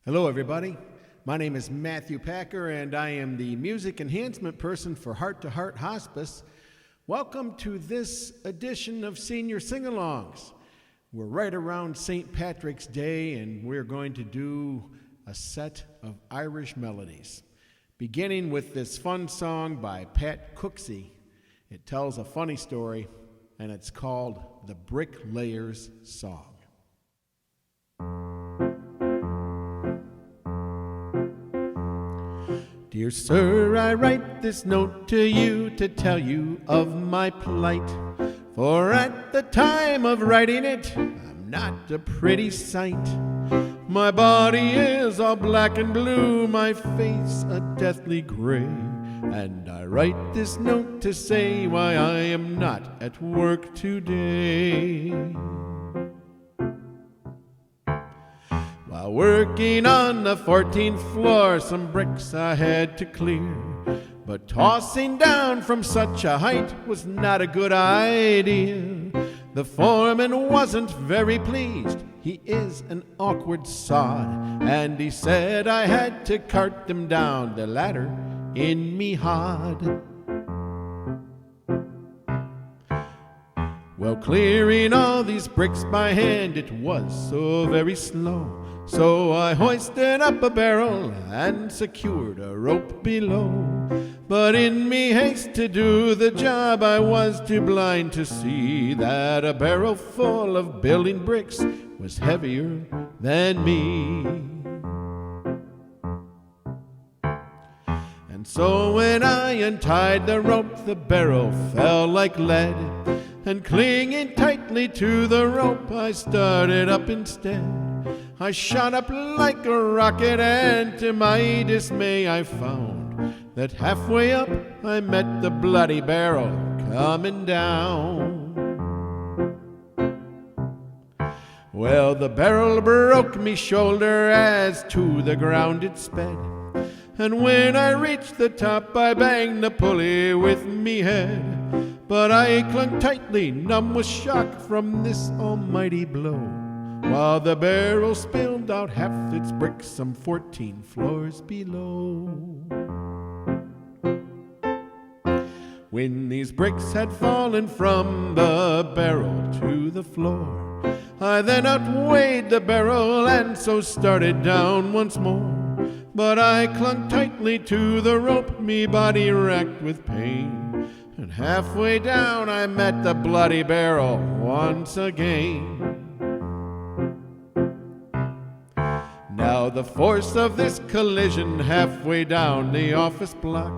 Hello, everybody. My name is Matthew Packer, and I am the music enhancement person for Heart to Heart Hospice. Welcome to this edition of Senior Sing-Alongs. We're right around St. Patrick's Day, and we're going to do a set of Irish melodies, beginning with this fun song by Pat Cooksey. It tells a funny story, and it's called The Bricklayer's Song. Dear sir, I write this note to you to tell you of my plight. For at the time of writing it, I'm not a pretty sight. My body is all black and blue, my face a deathly gray. And I write this note to say why I am not at work today. While working on the 14th floor, some bricks I had to clear. But tossing down from such a height was not a good idea. The foreman wasn't very pleased. He is an awkward sod, and he said I had to cart them down the ladder in me hod. Well, clearing all these bricks by hand, it was so very slow. So I hoisted up a barrel and secured a rope below. But in me haste to do the job, I was too blind to see that a barrel full of building bricks was heavier than me. And so when I untied the rope, the barrel fell like lead. And clinging tightly to the rope, I started up instead. I shot up like a rocket, and to my dismay I found that halfway up I met the bloody barrel coming down. Well, the barrel broke me shoulder as to the ground it sped. And when I reached the top, I banged the pulley with me head. But I clung tightly, numb with shock from this almighty blow, while the barrel spilled out half its bricks some 14 floors below. When these bricks had fallen from the barrel to the floor, I then outweighed the barrel and so started down once more. But I clung tightly to the rope, me body racked with pain. And halfway down I met the bloody barrel once again. Now the force of this collision halfway down the office block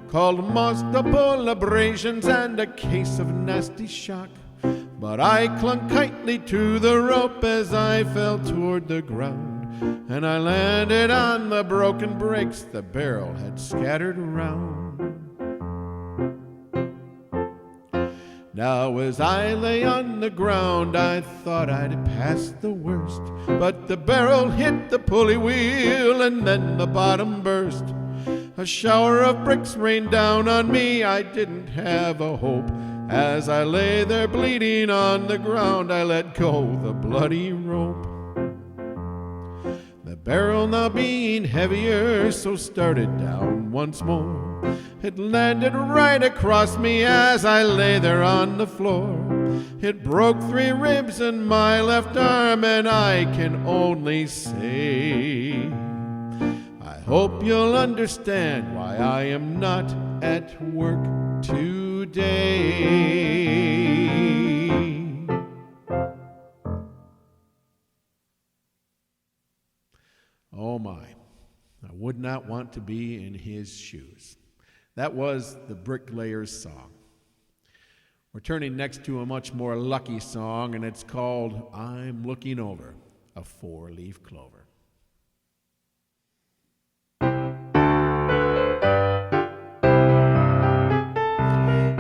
caused multiple abrasions and a case of nasty shock. But I clung tightly to the rope as I fell toward the ground, and I landed on the broken bricks the barrel had scattered around. Now as I lay on the ground, I thought I'd passed the worst, but the barrel hit the pulley wheel and then the bottom burst. A shower of bricks rained down on me, I didn't have a hope. As I lay there bleeding on the ground, I let go the bloody rope. The barrel now being heavier, so started down once more. It landed right across me as I lay there on the floor. It broke 3 ribs in my left arm, and I can only say, I hope you'll understand why I am not at work today. Oh my, I would not want to be in his shoes. That was the Bricklayer's Song. We're turning next to a much more lucky song, and it's called I'm Looking Over a 4-Leaf Clover.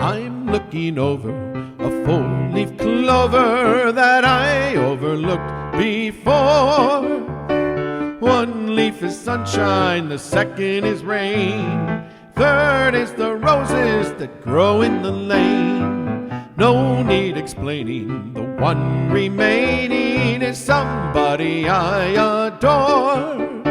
I'm looking over a 4-leaf clover that I overlooked before. 1 leaf is sunshine, the second is rain. 3rd is the roses that grow in the lane. No need explaining, the one remaining is somebody I adore.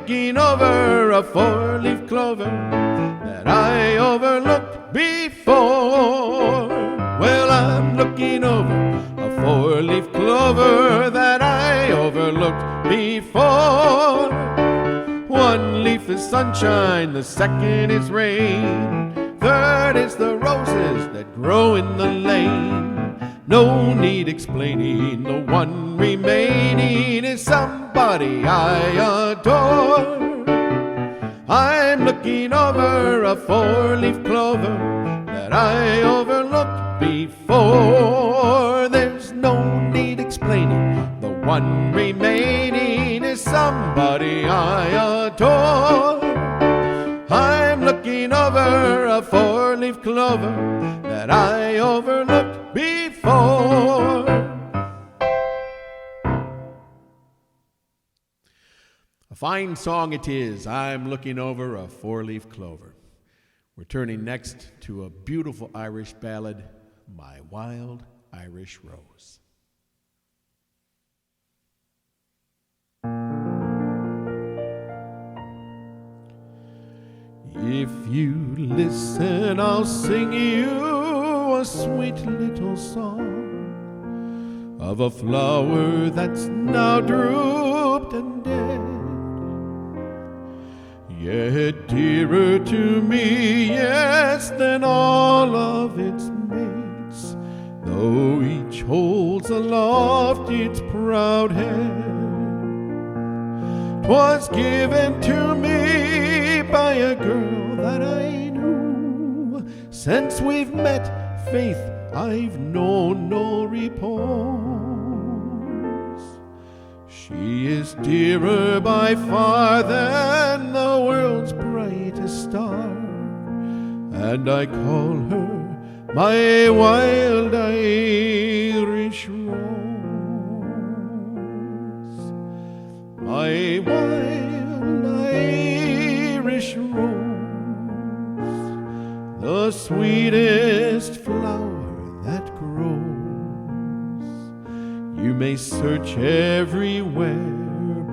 looking over a four-leaf clover that I overlooked before. Well, I'm looking over a four-leaf clover that I overlooked before. One leaf is sunshine, the second is rain, third is the roses that grow in the lane. No need explaining, the one remaining is somebody I adore. I'm looking over a four-leaf clover that I overlooked before. There's no need explaining, the one remaining is somebody I adore. I'm looking over a four-leaf clover that I overlooked before. A fine song it is, I'm looking over a four-leaf clover. We're turning next to a beautiful Irish ballad, My Wild Irish Rose. If you listen, I'll sing you a sweet little song of a flower that's now drooped and dead, yet dearer to me, yes, than all of its mates, though each holds aloft its proud head. 'Twas given to me by a girl that I knew. Since we've met, faith, I've known no repose. She is dearer by far than the world's brightest star, and I call her my wild Irish rose. My wild Irish rose, the sweetest flower that grows. You may search everywhere,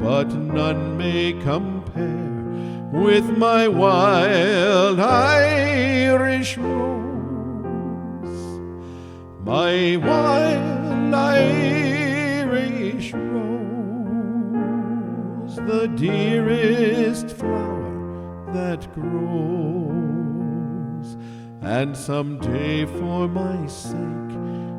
but none may compare with my wild Irish rose. My wild Irish rose, the dearest flower that grows. And someday for my sake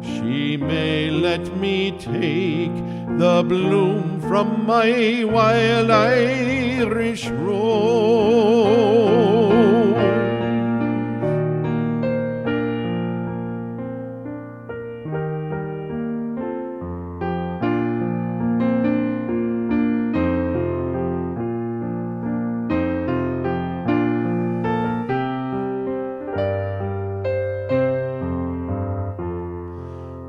she may let me take the bloom from my wild Irish rose.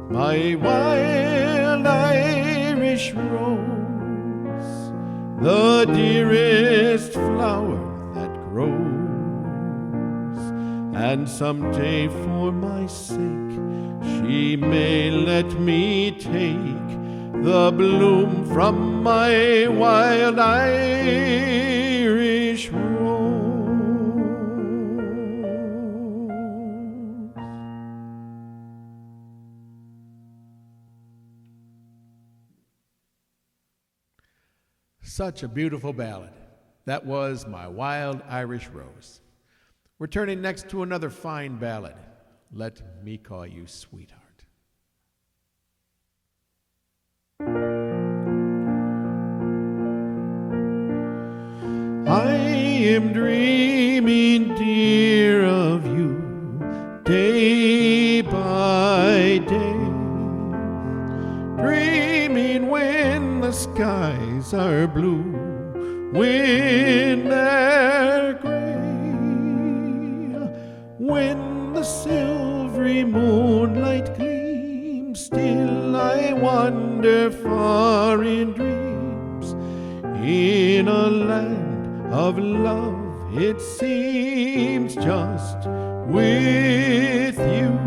My wild Irish rose, the dearest flower that grows. And someday for my sake she may let me take the bloom from my wild Irish rose. Such a beautiful ballad. That was My Wild Irish Rose. We're turning next to another fine ballad, Let Me Call You Sweetheart. I am dreaming, dear, of you day by day, dreaming when the skies are blue, when they're gray, when the silvery moonlight gleams. Still I wander far in dreams, in a land of love, it seems, just with you.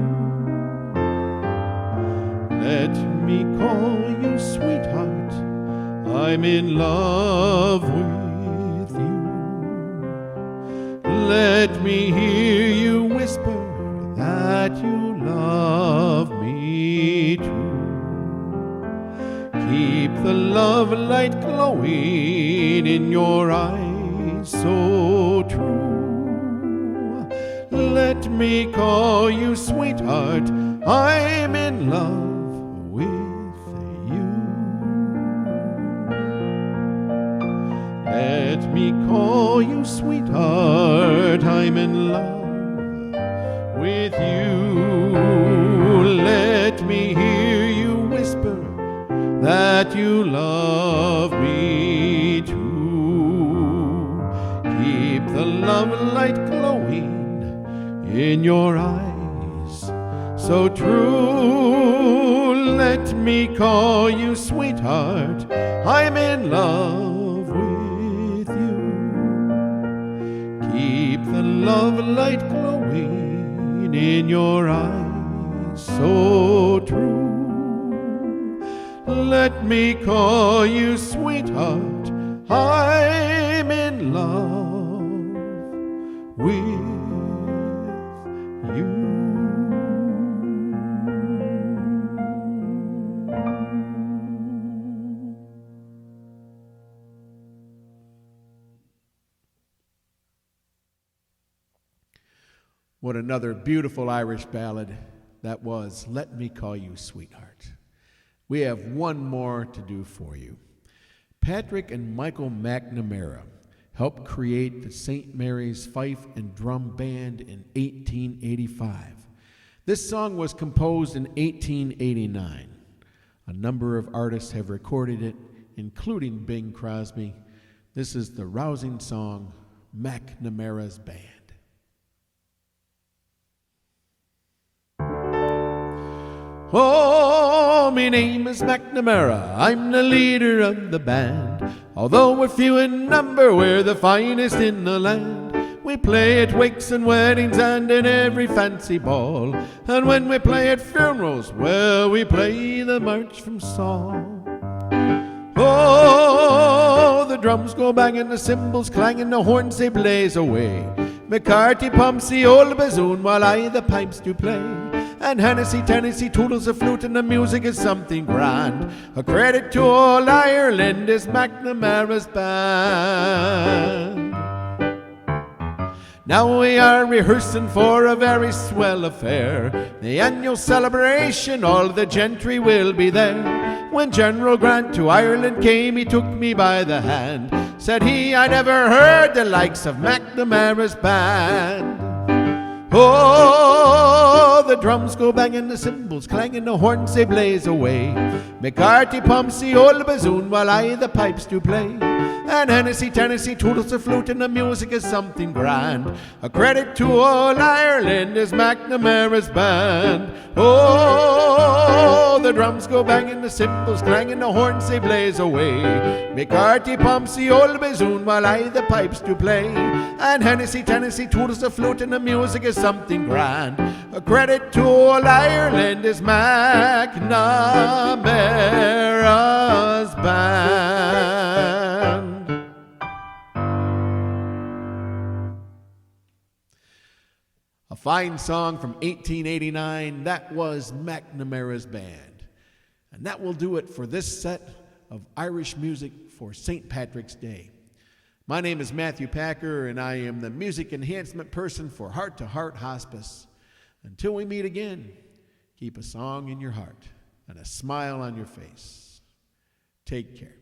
Let me call you sweetheart, I'm in love with Let me hear you whisper that you love me true. Keep the love light glowing in your eyes so true. Let me call you sweetheart, I'm in love with you. Let me call you sweetheart, I'm in love with you. Let me hear you whisper that you love me too. Keep the love light glowing in your eyes so true. Let me call you sweetheart, I'm in love with you. Keep the love light glowing in your eyes so true. Let me call you sweetheart, I'm in love with you. What another beautiful Irish ballad that was, Let Me Call You Sweetheart. We have one more to do for you. Patrick and Michael Macnamara helped create the St. Mary's Fife and Drum Band in 1885. This song was composed in 1889. A number of artists have recorded it, including Bing Crosby. This is the rousing song, Macnamara's Band. Oh, me name is Macnamara, I'm the leader of the band. Although we're few in number, we're the finest in the land. We play at wakes and weddings and in every fancy ball. And when we play at funerals, well, we play the march from Saul. Oh, the drums go banging, the cymbals clanging, the horns they blaze away. McCarthy pumps the old bassoon while I the pipes do play. And Hennessy, Tennessee toodles the flute, and the music is something grand. A credit to all Ireland is Macnamara's band. Now we are rehearsing for a very swell affair, the annual celebration, all the gentry will be there. When General Grant to Ireland came, he took me by the hand. Said he, I never heard the likes of Macnamara's band. Oh, the drums go banging, the cymbals clanging, the horns they blaze away. McCarthy pumps the old bassoon while I the pipes do play. And Hennessy, Tennessee toodles the flute, and the music is something grand. A credit to all Ireland is Macnamara's band. Oh, the drums go banging, the cymbals clanging, the horns they blaze away. McCarthy pumps the old bassoon while I the pipes do play. And Hennessy, Tennessee toodles the flute, and the music is something grand. A credit to all Ireland is Macnamara's band. A fine song from 1889, that was Macnamara's Band. And that will do it for this set of Irish music for St. Patrick's Day. My name is Matthew Packer, and I am the music enhancement person for Heart to Heart Hospice. Until we meet again, keep a song in your heart and a smile on your face. Take care.